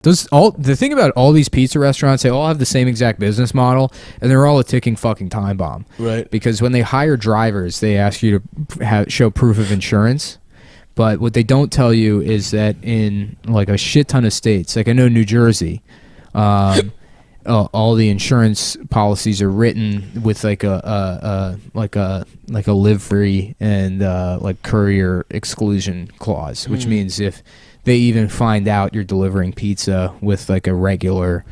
The thing about all these pizza restaurants, they all have the same exact business model, and they're all a ticking fucking time bomb. Right. Because when they hire drivers, they ask you to show proof of insurance. But what they don't tell you is that in like a shit ton of states, like I know New Jersey, all the insurance policies are written with like a livery and like courier exclusion clause, which means if they even find out you're delivering pizza with like a regular,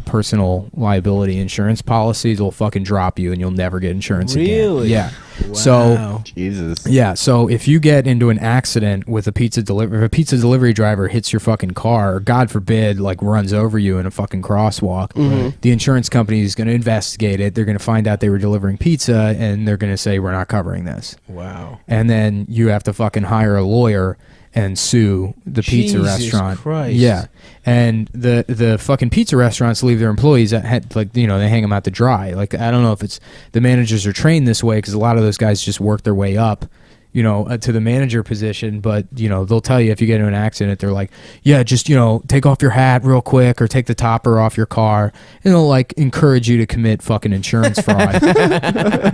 personal liability insurance policy, they'll fucking drop you and you'll never get insurance again. Really? Yeah. Wow. So Jesus. Yeah. So if you get into an accident with if a pizza delivery driver hits your fucking car, or God forbid, like runs over you in a fucking crosswalk, the insurance company is going to investigate it. They're going to find out they were delivering pizza, and they're going to say, we're not covering this. Wow. And then you have to fucking hire a lawyer and sue the pizza restaurant. Christ. Yeah. And the fucking pizza restaurants leave their employees they hang them out to dry. Like, I don't know if it's the managers are trained this way, because a lot of those guys just work their way up, to the manager position. But, they'll tell you if you get into an accident, they're like, yeah, just, take off your hat real quick, or take the topper off your car. And they'll like encourage you to commit fucking insurance fraud.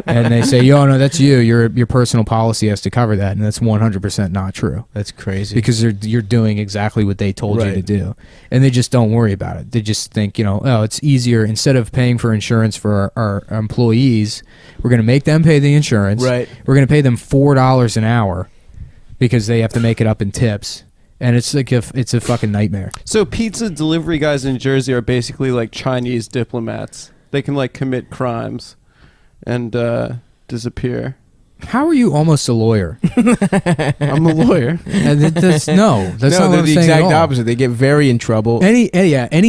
And they say, yo, no, that's you. Your personal policy has to cover that. And that's 100% not true. That's crazy. Because you're doing exactly what they told you to do. And they just don't worry about it. They just think, it's easier. Instead of paying for insurance for our employees, we're going to make them pay the insurance. Right. We're going to pay them $4 an hour because they have to make it up in tips. And it's like it's a fucking nightmare. So pizza delivery guys in Jersey are basically like Chinese diplomats. They can like commit crimes and disappear. How are you almost a lawyer? I'm a lawyer. And that's not what they're I'm the saying exact at all. opposite. They get very in trouble. Any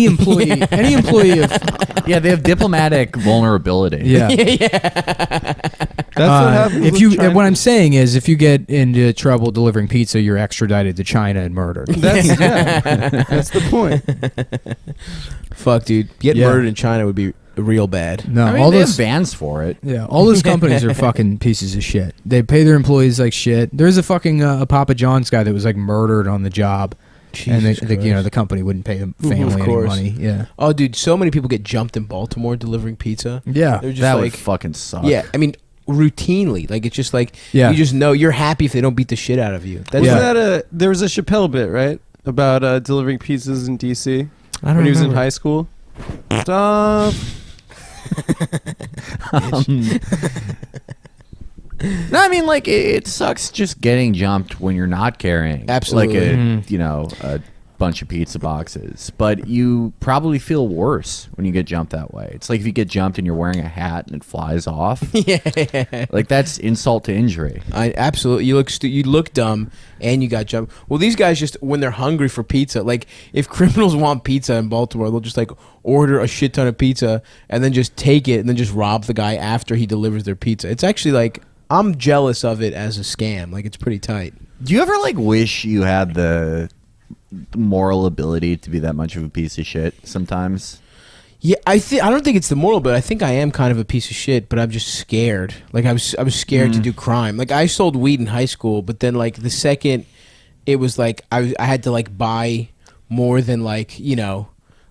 employee of Yeah, they have diplomatic vulnerability. yeah. That's what happens. If with you, China. what I'm saying is, if you get into trouble delivering pizza, you're extradited to China and murdered. That's the point. Fuck, dude. Getting murdered in China would be real bad. No, I mean, all they those have bans for it. Yeah, all those companies are fucking pieces of shit. They pay their employees like shit. There's a fucking a Papa John's guy that was like murdered on the job, and the company wouldn't pay the family any money. Yeah. Oh, dude, so many people get jumped in Baltimore delivering pizza. Yeah, They're just That like, would fucking suck. yeah, I mean, routinely. Like, it's just like, Yeah. you just know you're happy if they don't beat the shit out of you. That's There was a Chappelle bit, right? About delivering pizzas in D.C. I don't when he was in remember. high school. Stop. No, I mean, like, it sucks just getting jumped when you're not carrying Absolutely. like a bunch of pizza boxes, but you probably feel worse when you get jumped that way. It's like if you get jumped and you're wearing a hat and it flies off. Yeah. Like, that's insult to injury. Absolutely. You look dumb and you got jumped. Well, these guys just, when they're hungry for pizza, like, if criminals want pizza in Baltimore, they'll just like order a shit ton of pizza and then just take it and then just rob the guy after he delivers their pizza. It's actually like, I'm jealous of it as a scam. Like, it's pretty tight. Do you ever like wish you had the moral ability to be that much of a piece of shit sometimes? Yeah, I don't think it's the moral, but I think I am kind of a piece of shit. But I'm just scared. Like, I was scared to do crime. Like, I sold weed in high school, but then like the second it was like I had to like buy more than like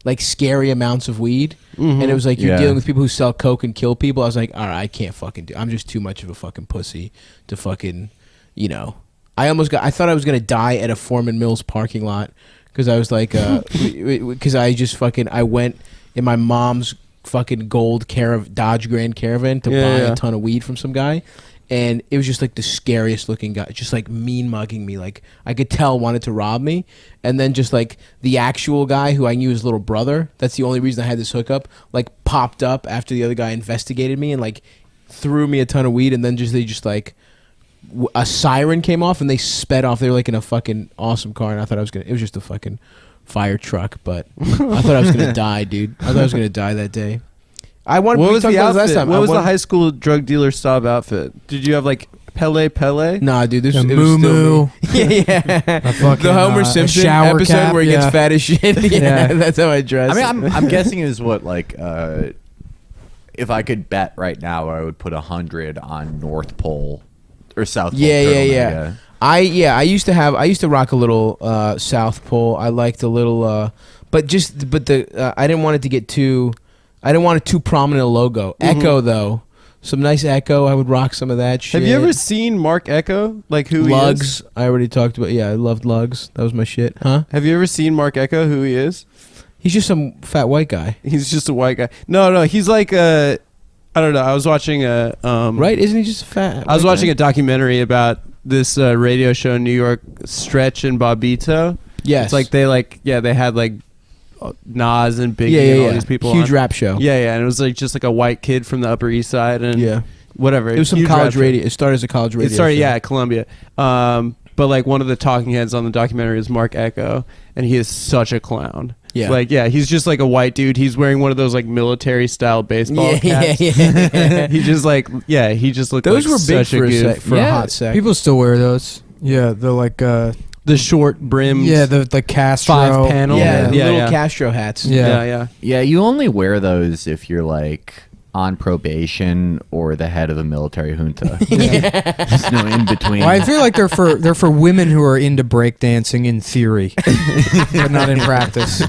like scary amounts of weed, and it was like you're dealing with people who sell coke and kill people. I was like, all right, I can't fucking do. I'm just too much of a fucking pussy to fucking I thought I was gonna die at a Foreman Mills parking lot because I was like, because I went in my mom's fucking gold Dodge Grand Caravan to buy a ton of weed from some guy, and it was just like the scariest looking guy, just like mean mugging me, like I could tell wanted to rob me, and then just like the actual guy who I knew his little brother, that's the only reason I had this hookup, like popped up after the other guy investigated me and like threw me a ton of weed, and then they just like a siren came off and they sped off. They were like in a fucking awesome car, and I thought it was just a fucking fire truck, but I thought I was gonna die, dude. I thought I was gonna die that day. What was the outfit? last time. What was the high school drug dealer Stav outfit? Did you have like Pele? Nah, dude, it was Moo still me. Yeah. fucking, The Homer Simpson shower episode cap, where he gets fat as shit. Yeah, that's how I dress. I mean, I'm guessing it was what, like, if I could bet right now, I would put 100 on North Pole or South Pole. Yeah. I used to rock a little South Pole. I liked a little, but I didn't want it to get too. I didn't want it too prominent a logo. Echo though, some nice Echo. I would rock some of that shit. Have you ever seen Mark Echo? Like who Lugs? he is? I already talked about. Yeah, I loved Lugs. That was my shit. Huh? Have you ever seen Mark Echo? Who he is? He's just some fat white guy. He's just a white guy. No, he's like I don't know. I was watching a right? Isn't he just a fat? I was white watching guy? a documentary about this radio show in New York, Stretch and Bobito. Yes. It's like they had like Nas and Biggie and all these people. Huge on. rap show. Yeah, and it was like just like a white kid from the Upper East Side and whatever. It was some Huge college rap show. radio. It started as a college radio. It started show. at Columbia. But like one of the talking heads on the documentary is Mark Echo, and he is such a clown. Yeah. He's just like a white dude. He's wearing one of those like military style baseball caps. Yeah. He just looked Those like were big such a for a goof. sec, for a hot sec. People still wear those. Yeah, they're like The short brimmed the Castro 5-panel. Yeah, Yeah, little yeah. Castro hats. Yeah. Yeah, you only wear those if you're like on probation or the head of a military junta. There's no in between. Well, I feel like they're for women who are into breakdancing in theory, but not in practice.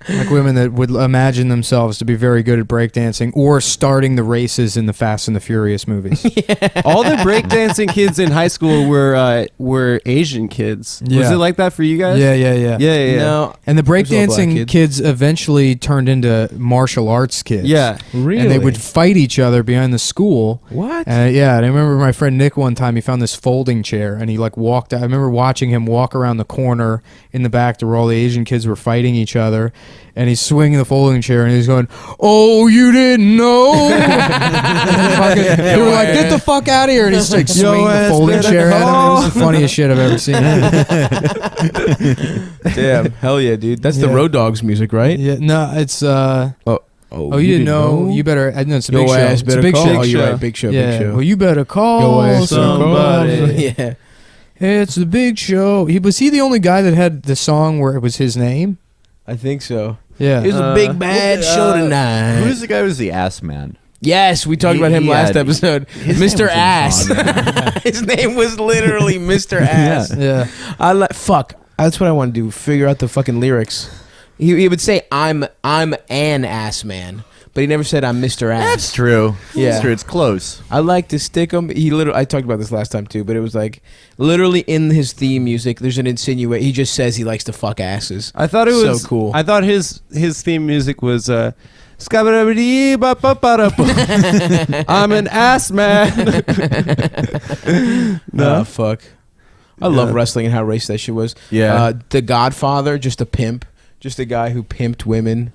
Like women that would imagine themselves to be very good at breakdancing or starting the races in the Fast and the Furious movies. All the breakdancing kids in high school were Asian kids. Was Yeah. it like that for you guys? Yeah. No. And the It was all black breakdancing kids. kids eventually turned into martial arts kids. Yeah. Really? And they would fight each other behind the school. What? Yeah, and I remember my friend Nick one time, he found this folding chair and he like walked out. I remember watching him walk around the corner in the back to where all the Asian kids were fighting each other. And he's swinging the folding chair and he's going, "Oh, you didn't know?" They were like, "Get the fuck out of here." And he's like swinging the folding chair at him. It was the funniest shit I've ever seen. Damn. Hell yeah, dude. That's the Yeah. Road Dogs music, right? Yeah, no, it's Oh, you didn't know? You better. No, it's a big Your show. ass It's a better big call. show. Oh, you're show. right. Big show. Yeah. Big show. Well, you better call Your ass better somebody. yeah. It's the big show. Was he the only guy that had the song where it was his name? I think so. Yeah. It was a big bad show tonight. Who's the guy who was the ass man? Yes, we talked about him last episode. his name Mr. was Ass. on His name was literally Mr. Ass. Yeah. Fuck. That's what I want to do. Figure out the fucking lyrics. He would say I'm an ass man, but he never said I'm Mr. Ass. That's true. Yeah. That's true. It's close. I like to stick him. I talked about this last time too, but it was like literally in his theme music. There's an insinuation. He just says he likes to fuck asses. I thought it was so cool. I thought his theme music was I'm an ass man. No, fuck. I love wrestling and how racist that shit was. Yeah. The Godfather, just a pimp, just a guy who pimped women.